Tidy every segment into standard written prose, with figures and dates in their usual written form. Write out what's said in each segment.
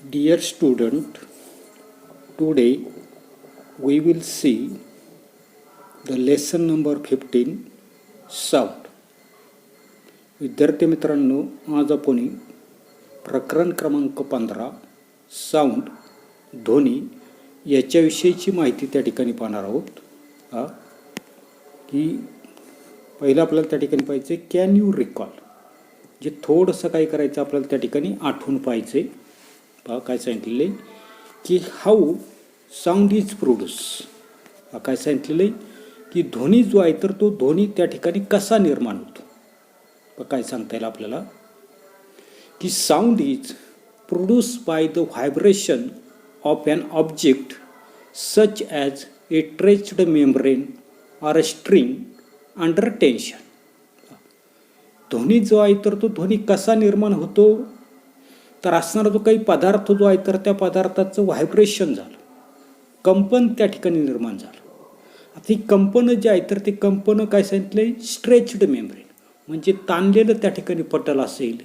Dear student, today we will see the lesson number 15 sound. विद्यार्थी मित्रांनो, आज आपण प्रकरण क्रमांक 15 साऊंड ध्वनी याच्याविषयीची माहिती त्या ठिकाणी पाहणार आहोत. की पहिलं आपल्याला त्या ठिकाणी पाहिजे कॅन यू रिकॉल, जे थोडंसं काय करायचं आपल्याला त्या ठिकाणी आठवून पाहिजे. पहा काय सांगितलेलं आहे की हाऊ साऊंड इज प्रोड्यूस. काय सांगितलेलं आहे की ध्वनी जो आहे तर तो ध्वनी त्या ठिकाणी कसा निर्माण होतो. काय सांगता येईल आपल्याला की sound is produce by the vibration of an object such as a stretched membrane or a string under tension. ध्वनी जो आहे तर तो ध्वनी कसा निर्माण होतो, तर असणारा जो काही पदार्थ जो आहे तर त्या पदार्थाचं व्हायब्रेशन झालं, कंपन त्या ठिकाणी निर्माण झालं. आता ही कंपनं जे आहे तर ते कंपनं काय सांगितलं, स्ट्रेच्ड मेम्ब्रेन म्हणजे ताणलेलं त्या ठिकाणी पटल असेल,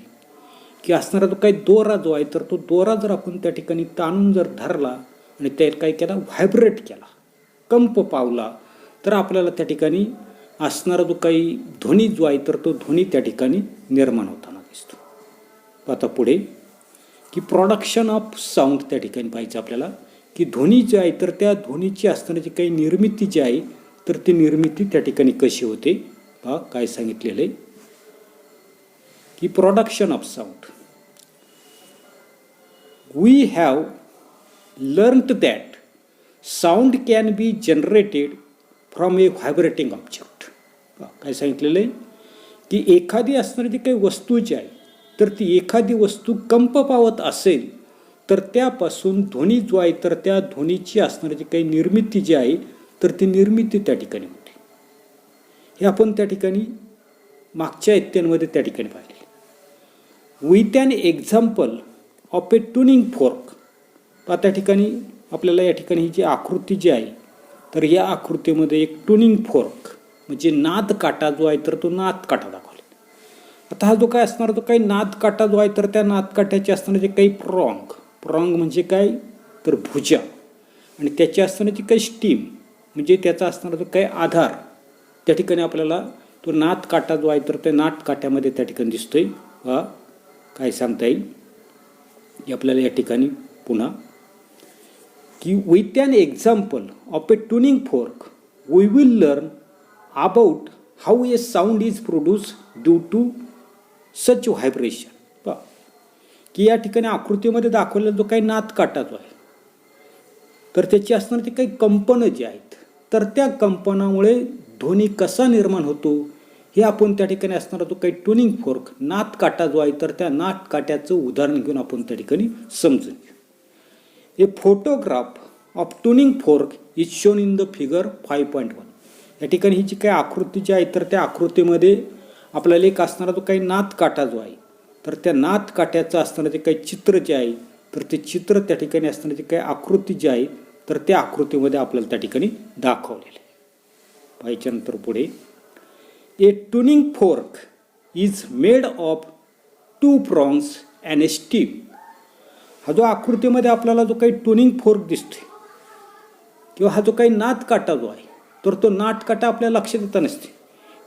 की असणारा जो काही दोरा जो आहे तर तो दोरा जर आपण त्या ठिकाणी ताणून जर धरला आणि त्या काय केला, व्हायब्रेट केला, कंप पावला, तर आपल्याला त्या ठिकाणी असणारा जो काही ध्वनी जो आहे तर तो ध्वनी त्या ठिकाणी निर्माण होताना दिसतो. आता पुढे की प्रोडक्शन ऑफ साऊंड त्या ठिकाणी पाहिजे आपल्याला, की ध्वनी जे आहे तर त्या ध्वनीची असणारी काही निर्मिती जी आहे तर ती निर्मिती त्या ठिकाणी कशी होते. पहा काय सांगितलेलं आहे की production of sound. We have learned that sound can be generated from a vibrating object. काय सांगितलेलं आहे की एखादी असणारी जी काही वस्तू जी आहे तर ती एखादी वस्तू कंप पावत असेल तर त्यापासून ध्वनी जो आहे तर त्या ध्वनीची असणारी जी काही निर्मिती जी आहे तर ती निर्मिती त्या ठिकाणी होते. हे आपण त्या ठिकाणी मागच्या इत्यांमध्ये त्या ठिकाणी पाहिले. With an example of a tuning fork. त्या ठिकाणी आपल्याला या ठिकाणी ही जी आकृती जी आहे तर या आकृतीमध्ये एक ट्युनिंग फोर्क म्हणजे नाद काटा जो आहे तर तो नाद काटा दाखवला. आता हा जो काय असणार, तो काही नाद काटा जो आहे तर त्या नाद काट्याचे असणारे जे काही प्रॉंग म्हणजे काय तर भुजा, आणि त्याची असणारी काही स्टीम म्हणजे त्याचा असणारा जो काही आधार त्या ठिकाणी आपल्याला तो नाद काटा जो आहे तर त्या नाद काट्यामध्ये त्या ठिकाणी दिसतोय. काय सांगता येईल की आपल्याला या ठिकाणी पुन्हा की with an example of a tuning fork we will learn about how a sound is produce due to such vibration. पहा की या ठिकाणी आकृतीमध्ये दाखवलेला जो काही नाद काटा जो आहे तर त्याची असणारी ते काही कंपनं जी आहेत तर त्या कंपनामुळे ध्वनी कसा निर्माण होतो हे आपण त्या ठिकाणी असणारा जो काही ट्युनिंग फोर्क नाद काटा जो आहे तर त्या नाद काट्याचं उदाहरण घेऊन आपण त्या ठिकाणी समजून घेऊ. A photograph of tuning fork is shown in the figure 5.1. या ठिकाणी ही जी काही आकृती जी आहे तर त्या आकृतीमध्ये आपल्याला एक असणारा जो काही नाद काटा जो आहे तर त्या नाद काट्याचं असणारं जे काही चित्र जे आहे तर ते चित्र त्या ठिकाणी असणारी जी काही आकृती जी आहे तर त्या आकृतीमध्ये आपल्याला त्या ठिकाणी दाखवलेले. पाहिल्यानंतर पुढे a tuning fork is made of 2 prongs and a stem. हा जो आकृतीमध्ये आपल्याला जो काही ट्युनिंग फोर्क दिसतोय किंवा हा जो काही नाद काटा जो आहे तर तो नाद काटा आपल्या लक्षात येत नसते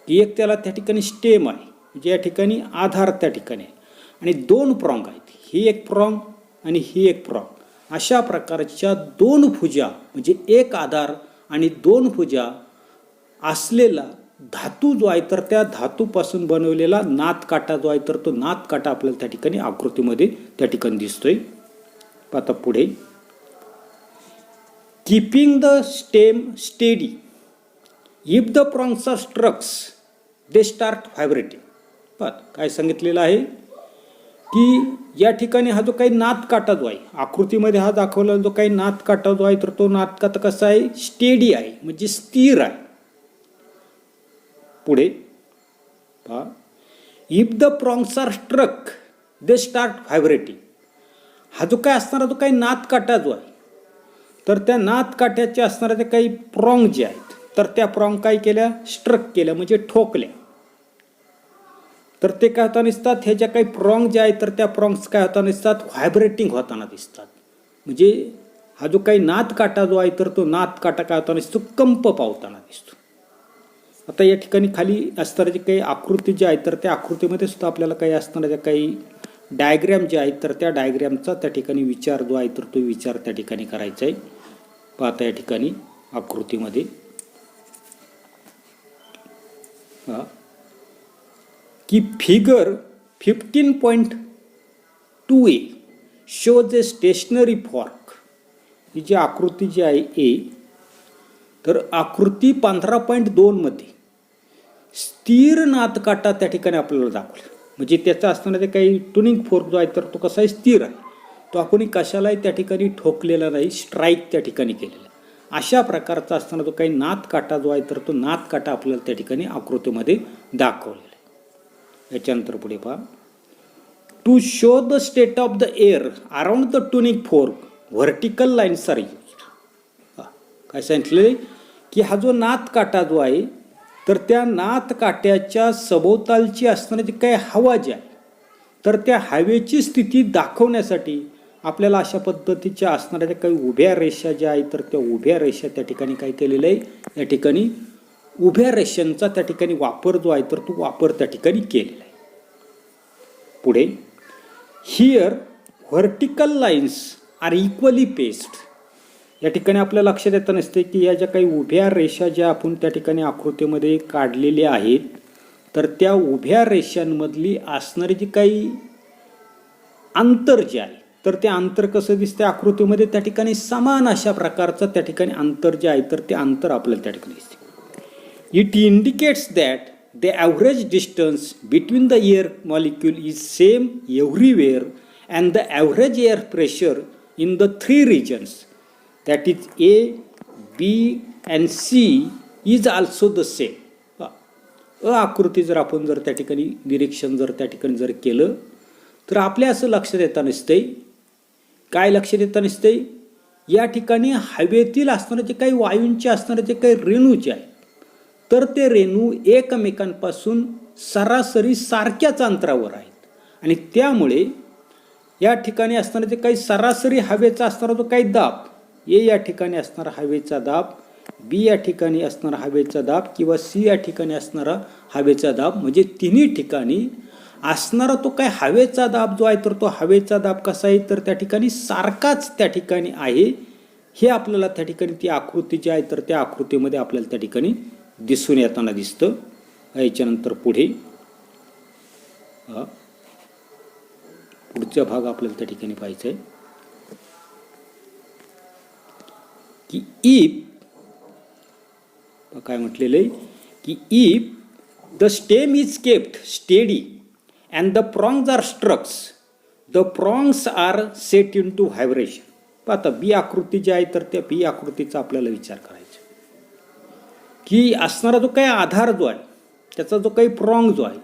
की एक त्याला त्या ठिकाणी स्टेम आहे म्हणजे या ठिकाणी आधार त्या ठिकाणी आहे, आणि 2 प्रॉंग आहेत, ही एक प्रॉंग आणि ही एक प्रॉंग. अशा प्रकारच्या 2 भुजा म्हणजे एक आधार आणि 2 भुजा असलेला धातू जो आहे तर त्या धातूपासून बनवलेला नाद काटा जो आहे तर तो नाद काटा आपल्याला त्या ठिकाणी आकृतीमध्ये त्या ठिकाणी दिसतोय. आता पुढे keeping the stem steady if the prongs are struck they start vibrating. काय सांगितलेलं आहे की या ठिकाणी हा जो काही नाद काटा जो आहे आकृतीमध्ये हा दाखवलेला जो काही नाद काटा जो आहे तर तो नाद काटा कसा आहे, स्टेडी आहे म्हणजे स्थिर आहे. पुढे पहा if the prongs are struck they start vibrating. हा जो काय असणारा जो काही नाद काटा जो आहे तर त्या नाद काट्याचे असणारे जे काही प्रॉंग जे आहेत तर त्या प्रॉंग काय केल्या, स्ट्रक केल्या म्हणजे ठोकल्या. तर ते काय होताना दिसतात, ह्या ज्या काही प्रॉंग ज्या आहेत तर त्या प्रॉंग्स काय होताना दिसतात, व्हायब्रेटिंग होताना दिसतात. म्हणजे हा जो काही नाद काटा जो आहे तर तो नाद काटा काय होताना दिसतो, कंप पावताना दिसतो. आता या ठिकाणी खाली असणाऱ्या जे काही आकृती ज्या आहेत तर त्या आकृतीमध्ये सुद्धा आपल्याला काही असणाऱ्या काही डायग्रॅम जे आहेत तर त्या डायग्रॅमचा त्या ठिकाणी विचार जो आहे तर तो विचार त्या ठिकाणी करायचा आहे. पाहता या ठिकाणी आकृतीमध्ये की figure 15.2a shows a stationary fork. ही जी आकृती जी आहे ए, तर आकृती 15.2 मध्ये स्थिर नाद काटा त्या ठिकाणी आपल्याला दाखवला. म्हणजे त्याचा असणारे काही ट्युनिंग फोर्क जो आहे तर तो कसा आहे, स्थिर आहे. तो आपण कशालाही त्या ठिकाणी ठोकलेला नाही, स्ट्राईक त्या ठिकाणी केलेला. अशा प्रकारचा असताना जो काही नाद काटा जो आहे तर तो नाद काटा आपल्याला त्या ठिकाणी आकृतीमध्ये दाखवलेला आहे. याच्यानंतर पुढे पहा, to show the state of the air around the tuning fork vertical lines are used. काय सांगितले की हा जो नाद काटा जो आहे तर त्या नाद काट्याच्या सभोवतालची असणारी जी काही हवा जी आहे तर त्या हवेची स्थिती दाखवण्यासाठी आपल्याला अशा पद्धतीच्या असणाऱ्या ज्या काही उभ्या रेषा ज्या आहेत तर त्या उभ्या रेषा त्या ठिकाणी काय केलेलं आहे, या ठिकाणी उभ्या रेषांचा त्या ठिकाणी वापर जो आहे तर तो वापर त्या ठिकाणी केलेला आहे. पुढे, here vertical lines are equally paced. या ठिकाणी आपल्या लक्षात येतं नसते की या ज्या काही उभ्या रेषा ज्या आपण त्या ठिकाणी आकृतीमध्ये काढलेल्या आहेत तर त्या उभ्या रेषांमधली असणारी जी काही अंतर जे आहे तर ते अंतर कसं दिसते आकृतीमध्ये, त्या ठिकाणी समान अशा प्रकारचं त्या ठिकाणी अंतर जे आहे तर ते अंतर आपल्याला त्या ठिकाणी दिसते. It indicates that the average distance between the air molecule is same everywhere and the average air pressure in the 3 regions that is A, B and C is also the same. आकृती जर आपण जर त्या ठिकाणी निरीक्षण जर त्या ठिकाणी जर केलं तर आपल्या असं लक्षात येता नसते, काय लक्षात येता नसते, या ठिकाणी हवेतील असणारे जे काही वायूंचे असणारे जे काही रेणू जे आहेत तर ते रेणू एकमेकांपासून सरासरी सारख्याच अंतरावर आहेत. आणि त्यामुळे या ठिकाणी असणारे जे काही सरासरी हवेचा असणारा जो काही दाब, ए या ठिकाणी असणारा हवेचा दाब, बी या ठिकाणी असणारा हवेचा दाब किंवा सी या ठिकाणी असणारा हवेचा दाब, म्हणजे तिन्ही ठिकाणी असणारा तो काय हवेचा दाब जो आहे तर तो हवेचा दाब कसा आहे तर त्या ठिकाणी सारखाच त्या ठिकाणी आहे. हे आपल्याला त्या ठिकाणी ती आकृती जी आहे तर त्या आकृतीमध्ये आपल्याला त्या ठिकाणी दिसून येताना दिसतं. याच्यानंतर पुढे पुढचा भाग आपल्याला त्या ठिकाणी पाहायचा आहे की इफ, काय म्हटलेलं आहे की if the stem is kept steady and the prongs are struck the prongs are set in to vibration. आता बी आकृती जी आहे तर त्या बी आकृतीचा आपल्याला विचार करायचा की असणारा जो काही आधार जो आहे त्याचा जो काही प्रॉंग जो आहे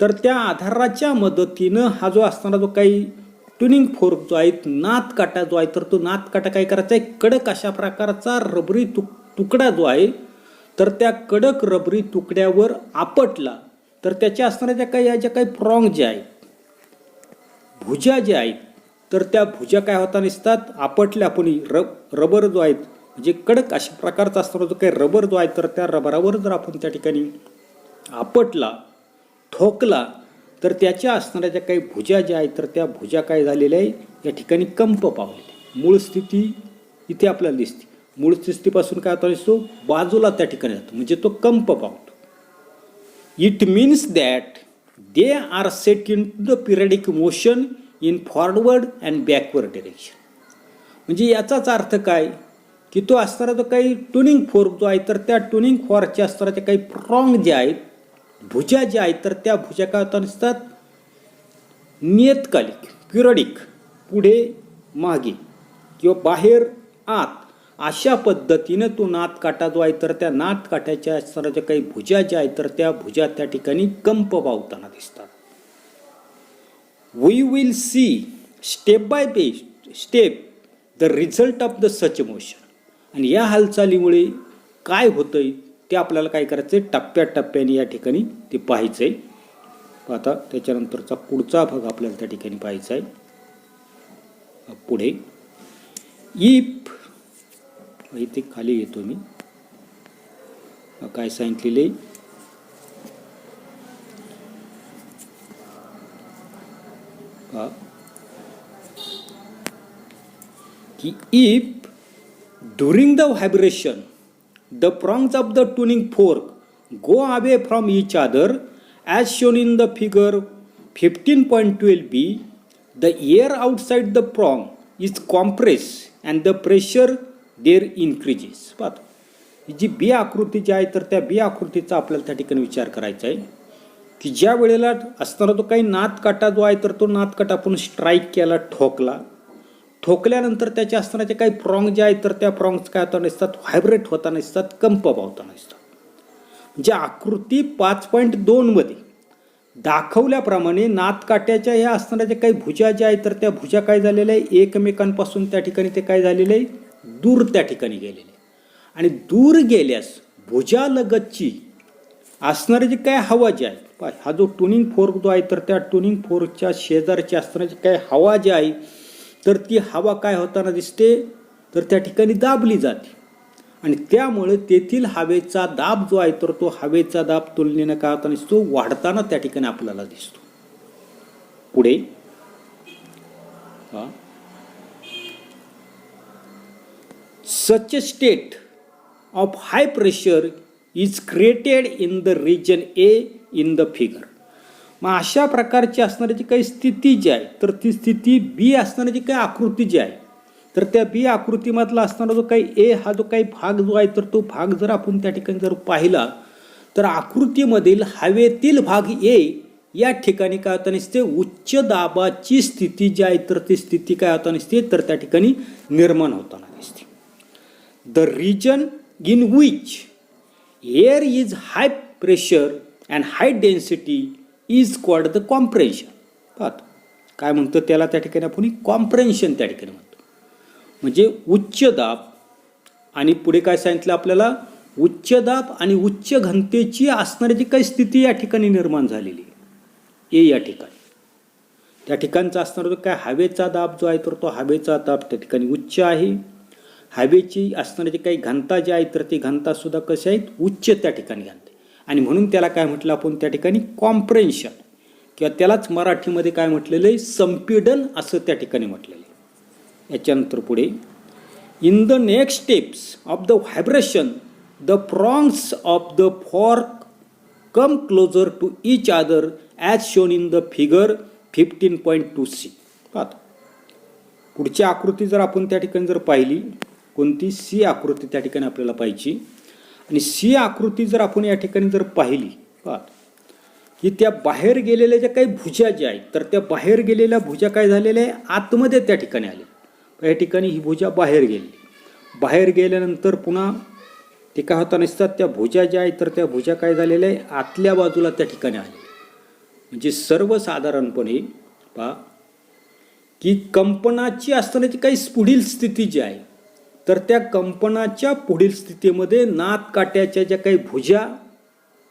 तर त्या आधाराच्या मदतीनं हा जो असणारा जो काही ट्युनिंग फोर्क जो आहे, नाद काटा जो आहे तर तो नाद काटा काय करायचा आहे, कडक अशा प्रकारचा रबरी तुकडा जो आहे तर त्या कडक रबरी तुकड्यावर आपटला तर त्याच्या असणाऱ्या ज्या काही प्रॉंग जे आहेत, भुजा ज्या आहेत तर त्या भुजा काय होताना दिसतात, आपटल्या आपण रबर जो आहे म्हणजे कडक अशा प्रकारचा असणारा जो काही रबर जो आहे तर त्या रबरावर जर आपण त्या ठिकाणी आपटला, ठोकला तर त्याच्या असणाऱ्या ज्या काही भुजा ज्या आहेत तर त्या भुजा काय झालेल्या आहे या ठिकाणी कंप पावले. मूळ स्थिती इथे आपल्याला दिसते, मूळ स्थितीपासून काय होता दिसतो, बाजूला त्या ठिकाणी जातो म्हणजे तो कंप पावतो. It means that they are set in to the periodic motion in forward and backward direction. म्हणजे याचाच अर्थ काय की तो असणारा जो काही ट्युनिंग फोर्क जो आहे तर त्या ट्युनिंग फोर्कच्या असणारे काही प्रॉंग जे आहेत, भुजा ज्या आहेत तर त्या भुजा काय होता नसतात, नियतकालिक पिरियडिक, पुढे मागे किंवा बाहेर आत अशा पद्धतीनं तो नाद काटा जो आहे तर त्या नाद काट्याच्या असणाऱ्या ज्या काही भुजा ज्या आहेत तर त्या भुजा त्या ठिकाणी कंप पावताना दिसतात. We will see step by step the result of the such motion. आणि या हालचालीमुळे काय होतंय ते आपल्याला काय करायचं आहे, टप्प्याटप्प्याने या ठिकाणी ते पाहायचं आहे. आता त्याच्यानंतरचा पुढचा भाग आपल्याला त्या ठिकाणी पाहायचा आहे. पुढे इफ, इथे खाली येतो मी, काय सांगितलेले की if during the vibration the prongs of the tuning fork go away from each other as shown in the figure 15.12b, the air outside the prong is compressed and the pressure there increases. पाहतो ही G B आकृती जी आहे तर त्या बी आकृतीचा आपल्याला त्या ठिकाणी विचार करायचा आहे की ज्या वेळेला असणारा तो काही नादकाटा जो आहे तर तो नादकाटा आपण स्ट्राईक केला, ठोकल्यानंतर त्याच्या असणारे काही प्रॉंग जे आहेत तर त्या प्रॉंग्स काय होता नसतात, व्हायब्रेट होता नसतात, कंप पावता नसतात. म्हणजे आकृती 5.2 मध्ये दाखवल्याप्रमाणे नादकाट्याच्या ह्या असणाऱ्या ज्या काही भुजा ज्या आहेत तर त्या भुजा काय झालेल्या आहे, एकमेकांपासून त्या ठिकाणी ते काय झालेलं आहे, दूर त्या ठिकाणी गेलेले. आणि दूर गेल्यास भुजालगतची असणारी जी काय हवा जी आहे, हा जो ट्युनिंग फोर्क जो आहे तर त्या ट्युनिंग फोर्कच्या शेजारची असणारी काय हवा जी आहे तर ती हवा काय होताना दिसते तर त्या ठिकाणी दाबली जाते. आणि त्यामुळे तेथील हवेचा दाब जो आहे तर तो हवेचा दाब तुलनेनं काय होताना दिसतो, वाढताना त्या ठिकाणी आपल्याला दिसतो. पुढे such a state of high pressure is created in the region A in the figure. मग अशा प्रकारची असणारी जी काही स्थिती जी आहे तर ती स्थिती बी असणारी जी काही आकृती जी आहे तर त्या बी आकृतीमधला असणारा जो काही ए हा जो काही भाग जो आहे तर तो भाग जर आपण त्या ठिकाणी जर पाहिला तर आकृतीमधील हवेतील भाग ए या ठिकाणी काय होता नसते, उच्च दाबाची स्थिती जी आहे तर ती स्थिती काय होता नसते तर त्या ठिकाणी निर्माण होताना दिसते. The region in which air is high pressure and high density is called the comprehension. पाहतो काय म्हणतो त्याला त्या ठिकाणी आपण कॉम्प्रेन्शन त्या ठिकाणी म्हणतो. म्हणजे उच्च दाब आणि पुढे काय सांगितलं आपल्याला, उच्च दाब आणि उच्च घनतेची असणारी जी काही स्थिती या ठिकाणी निर्माण झालेली आहे या ठिकाणी त्या ठिकाणचा असणारा जो काय हवेचा दाब जो आहे तर तो हवेचा दाब त्या ठिकाणी उच्च आहे. हवेची असणारी जी काही घनता जी आहे तर ती घनता सुद्धा कशी आहेत, उच्च त्या ठिकाणी घनते. आणि म्हणून त्याला काय म्हटलं आपण त्या ठिकाणी कॉम्प्रेन्शन किंवा त्यालाच मराठीमध्ये काय म्हटलेलं आहे, संपीडन असं त्या ठिकाणी म्हटलेलं आहे. याच्यानंतर पुढे in the next steps of the vibration the prongs of the fork come closer to each other as shown in the figure 15.2c. पाहतो पुढची आकृती जर आपण त्या ठिकाणी जर पाहिली, कोणती, सी आकृती त्या ठिकाणी आपल्याला पाहिजे. आणि सी आकृती जर आपण या ठिकाणी जर पाहिली पाहतो की त्या बाहेर गेलेल्या ज्या काही भुजा ज्या आहेत तर त्या बाहेर गेलेल्या भुजा काय झालेल्या आहे, आतमध्ये त्या ठिकाणी आले. या ठिकाणी ही भुजा बाहेर गेली, बाहेर गेल्यानंतर पुन्हा ते काय होता नसतात त्या भुजा ज्या आहेत तर त्या भुजा काय झालेल्या आहे, आतल्या बाजूला त्या ठिकाणी आले. म्हणजे सर्वसाधारणपणे पहा की कंपनाची असतानाची काही पुढील स्थिती जी आहे तर त्या कंपनाच्या पुढील स्थितीमध्ये नादकाट्याच्या ज्या काही भुजा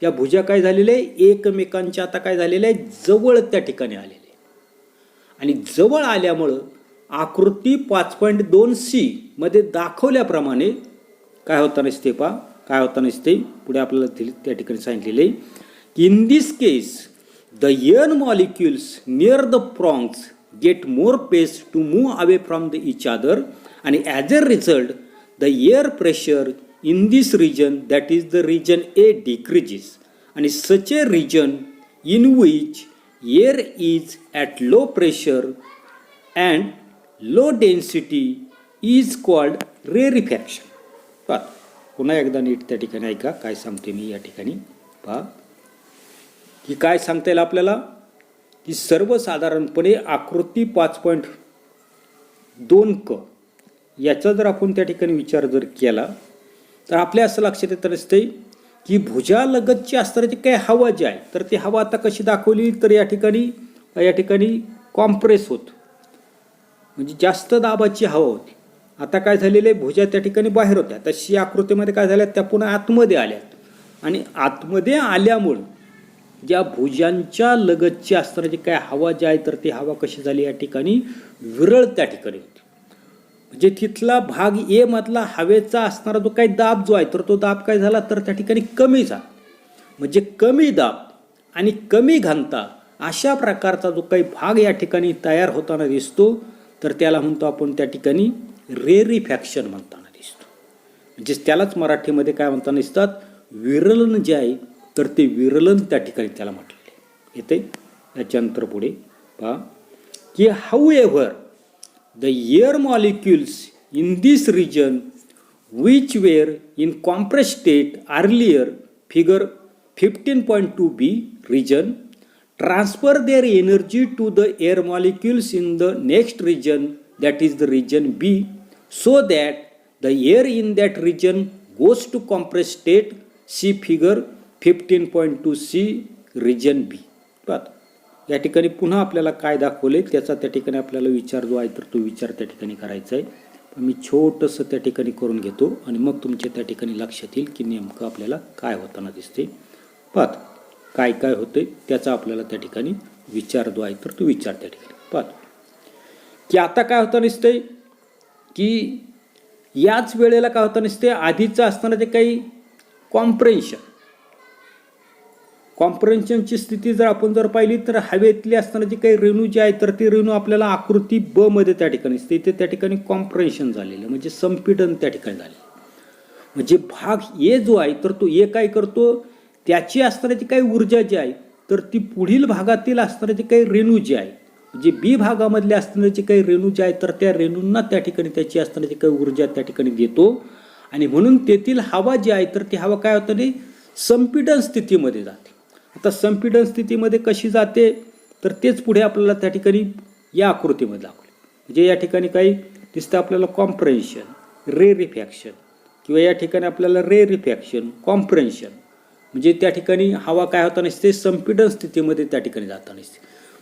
त्या भुजा काय झालेल्या आहे, एकमेकांच्या आता काय झालेल्या आहे, जवळ त्या ठिकाणी आलेले. आणि जवळ आल्यामुळं आकृती 5.2c मध्ये दाखवल्याप्रमाणे काय होता नसते पहा, काय होता नसते पुढे आपल्याला त्या ठिकाणी सांगितलेले की in this case the air molecules near the prongs get more space to move away from the each other and as a result the air pressure in this region, that is the region A, decreases. And such a region in which air is at low pressure and low density is called rarefaction. पहा पुन्हा एकदा नीट त्या ठिकाणी ऐका काय सांगते मी या ठिकाणी. पहा की काय सांगता येईल आपल्याला की सर्वसाधारणपणे आकृती 5.2 क याचा जर आपण त्या ठिकाणी विचार जर केला तर आपल्या असं लक्षात येत नसते की भुजालगतची असणारी काही हवा जी आहे तर ती हवा आता कशी दाखवली तर या ठिकाणी कॉम्प्रेस होत, म्हणजे जास्त दाबाची हवा होती. आता काय झालेले भुजा त्या ठिकाणी बाहेर होत्या, तशी आकृतीमध्ये काय झाल्या त्या पुन्हा आतमध्ये आल्या. आणि आतमध्ये आल्यामुळं ज्या भुजांच्या लगतची असणारी जी काय हवा जी आहे तर ती हवा कशी झाली या ठिकाणी विरळ त्या ठिकाणी होती. म्हणजे तिथला भाग ए मधला हवेचा असणारा जो काही दाब जो आहे तर तो दाब काय झाला तर त्या ठिकाणी कमी झाला. म्हणजे कमी दाब आणि कमी घनता अशा प्रकारचा जो काही भाग या ठिकाणी तयार होताना दिसतो तर त्याला म्हणतो आपण त्या ठिकाणी रेरिफॅक्शन म्हणताना दिसतो. म्हणजे त्यालाच मराठीमध्ये काय म्हणताना दिसतात, विरलन जे आहे तर ते विरलन त्या ठिकाणी त्याला म्हटलेले येते. त्याच्यानंतर पुढे पहा की however the air molecules in this region which were in compress state earlier figure 15.2b region transfer their energy to the air molecules in the next region, that is the region B, so that the air in that region goes to compressed state. See figure 15.2c region B. या ठिकाणी पुन्हा आपल्याला काय दाखवले त्याचा त्या ठिकाणी आपल्याला विचार जो आहे तर तो विचार त्या ठिकाणी करायचा आहे. मी छोटंसं त्या ठिकाणी करून घेतो आणि मग तुमच्या त्या ठिकाणी लक्षात येईल की नेमकं आपल्याला काय होताना दिसते. पाहत काय काय होते त्याचा आपल्याला त्या ठिकाणी विचार जो आहे तर तो विचार त्या ठिकाणी पाहत की आता काय होता दिसतंय की याच वेळेला काय होता दिसते आधीचं असणारं जे काही कॉम्प्रेन्शनची स्थिती जर आपण जर पाहिली तर हवेतली असणारे जे काही रेणू जे आहे तर ती रेणू आपल्याला आकृती ब मध्ये त्या ठिकाणी दिसते. इथे त्या ठिकाणी कॉम्प्रेन्शन झालेलं म्हणजे संपीडन त्या ठिकाणी झाले. म्हणजे भाग ए जो आहे तर तो ए काय करतो त्याची असणारी काही ऊर्जा जी आहे तर ती पुढील भागातील असणारे जे काही रेणू जे आहे म्हणजे बी भागामधले असणारे जे काही रेणू जे आहे तर त्या रेणूंना त्या ठिकाणी त्याची असणारी काही ऊर्जा त्या ठिकाणी देतो आणि म्हणून तेथील हवा जी आहे तर ती हवा काय होतं रे संपीडन स्थितीमध्ये जाते. आता संपीडन स्थितीमध्ये कशी जाते तर तेच पुढे आपल्याला त्या ठिकाणी या आकृतीमध्ये दाखवले. म्हणजे या ठिकाणी काही दिसतं आपल्याला कॉम्प्रेन्शन, रेरिफॅक्शन किंवा या ठिकाणी आपल्याला रेरिफॅक्शन, कॉम्प्रेन्शन म्हणजे त्या ठिकाणी हवा काय होता नसते संपीडन स्थितीमध्ये त्या ठिकाणी जाता नसते.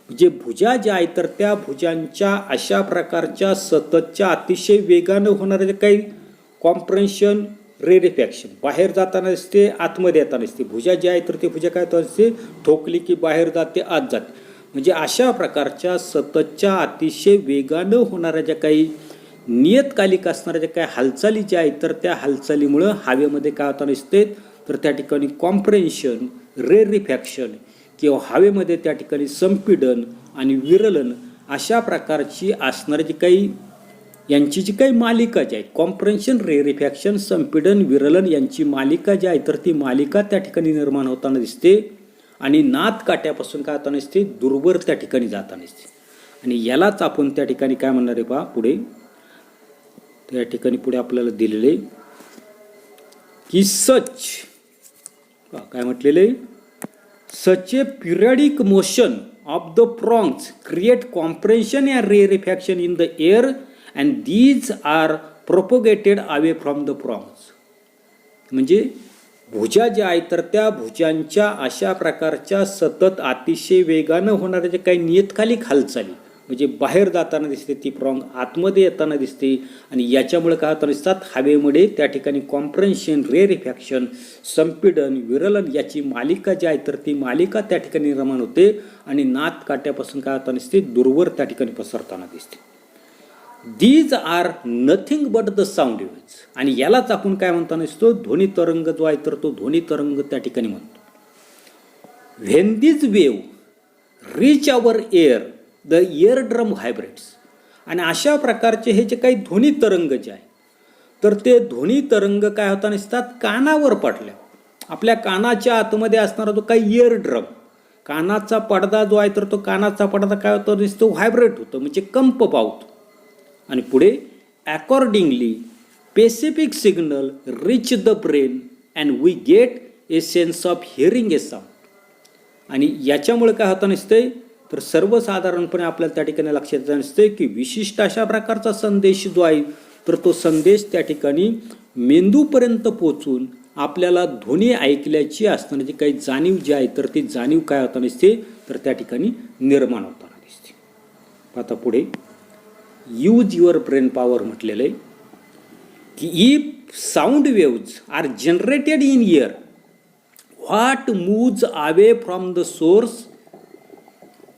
म्हणजे भुजा ज्या आहेत तर त्या भुजांच्या अशा प्रकारच्या सततच्या अतिशय वेगानं होणारे जे काही कॉम्प्रेन्शन, रेरिफॅक्शन बाहेर जाताना दिसते आतमध्ये येताना दिसते. भुजा जी आहे तर ते भुजा काय होत असते ठोकली की बाहेर जाते आत जाते. म्हणजे अशा प्रकारच्या सततच्या अतिशय वेगानं होणाऱ्या ज्या काही नियतकालिक असणाऱ्या ज्या काही हालचाली ज्या आहेत तर त्या हालचालीमुळं हवेमध्ये काय होताना दिसते तर त्या ठिकाणी कॉम्प्रेन्शन, रेरिफॅक्शन किंवा हवेमध्ये त्या ठिकाणी संपीडन आणि विरलन अशा प्रकारची असणारी जी काही यांची जी काही मालिका जी आहे कॉम्प्रेन्शन, रेरिफॅक्शन, संपीडन, विरलन यांची मालिका जी आहे तर ती मालिका त्या ठिकाणी निर्माण होताना दिसते आणि नाद काट्यापासून काय होताना दिसते दूरवर त्या ठिकाणी जाताना दिसते. आणि यालाच आपण त्या ठिकाणी काय म्हणणार आहे पहा पुढे त्या ठिकाणी पुढे आपल्याला दिलेले की सच काय म्हटलेले such a periodic motion of the prongs create compression and rarefaction in the air and these are propagated away from the prongs. म्हणजे भुजा ज्या आहेत तर त्या भुजांच्या अशा प्रकारच्या सतत अतिशय वेगानं होणाऱ्या जे काही नियतकालिक हालचाली म्हणजे बाहेर जाताना दिसते ती प्रॉंग आतमध्ये येताना दिसते आणि याच्यामुळे काय होताना दिसतात हवेमध्ये त्या ठिकाणी कॉम्प्रेन्शन, रेरिफॅक्शन, संपीडन, विरलन याची मालिका जी आहे तर ती मालिका त्या ठिकाणी निर्माण होते आणि नाद काट्यापासून काय होताना दिसते दूरवर त्या ठिकाणी पसरताना दिसते. These are nothing but the sound waves. आणि यालाच आपण काय म्हणताना दिसतो ध्वनी तरंग जो आहे तर तो ध्वनी तरंग त्या ठिकाणी म्हणतो. When these wave reach our air the year drum vibrates. आणि अशा प्रकारचे हे जे काही ध्वनी तरंग जे आहे तर ते ध्वनी तरंग काय होताना दिसतात कानावर पडल्या. आपल्या कानाच्या आतमध्ये असणारा जो काही इयर ड्रम कानाचा पडदा जो आहे तर तो कानाचा पडदा काय होतो दिसतो व्हायब्रेट होतो म्हणजे कंप पावतो. आणि पुढे accordingly specific signal reach the brain and we get a sense of hearing a sound. आणि याच्यामुळे काय होतं नसते तर सर्वसाधारणपणे आपल्याला त्या ठिकाणी लक्षात नसते की विशिष्ट अशा प्रकारचा संदेश जो आहे तर तो संदेश त्या ठिकाणी मेंदूपर्यंत पोहोचून आपल्याला ध्वनी ऐकल्याची असणारी जी काही जाणीव जी आहे तर ती जाणीव काय होताना दिसते तर त्या ठिकाणी निर्माण होताना दिसते. आता पुढे यूज युअर ब्रेन पॉवर म्हटलेलं आहे की if sound waves are generated in air what moves away from the source.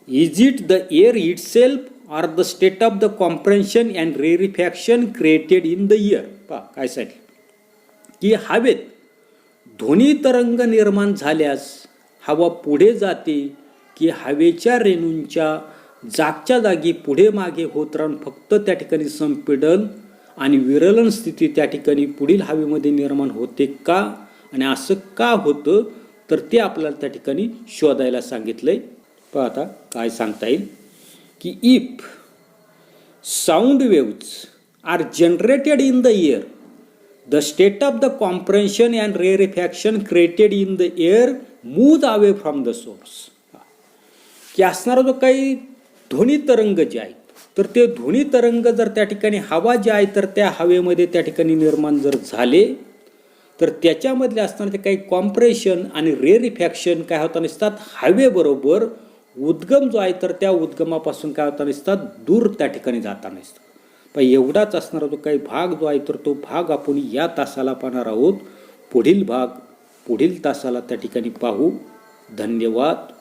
Is it the air itself or the state of the compression and rarefaction created in the air. पहा काय सांगितलं की हवेत ध्वनी तरंग निर्माण झाल्यास हवा पुढे जाते की हवेच्या रेणूंच्या जागच्या जागी पुढे मागे होत राहून फक्त त्या ठिकाणी संपीडन आणि विरलन स्थिती त्या ठिकाणी पुढील हवेमध्ये निर्माण होते का आणि असं का होतं तर ते आपल्याला त्या ठिकाणी शोधायला सांगितलंय. पहा आता काय सांगता येईल की if sound waves are generated in the air the state of the compression and rarefaction created in the air move away from the source. की असणारा जो काही ध्वनी तरंग जे आहेत तर ते ध्वनी तरंग जर त्या ठिकाणी हवा जे आहे तर त्या हवेमध्ये त्या ठिकाणी निर्माण जर झाले तर त्याच्यामधले असणारे ते काही कॉम्प्रेशन आणि रेरिफॅक्शन काय होता नसतात हवेबरोबर उद्गम जो आहे तर त्या उद्गमापासून काय होता नसतात दूर त्या ठिकाणी जाता नसतात. पण एवढाच असणारा जो काही भाग जो आहे तर तो भाग आपण या तासाला पाहणार आहोत. पुढील भाग पुढील तासाला त्या ठिकाणी पाहू. धन्यवाद.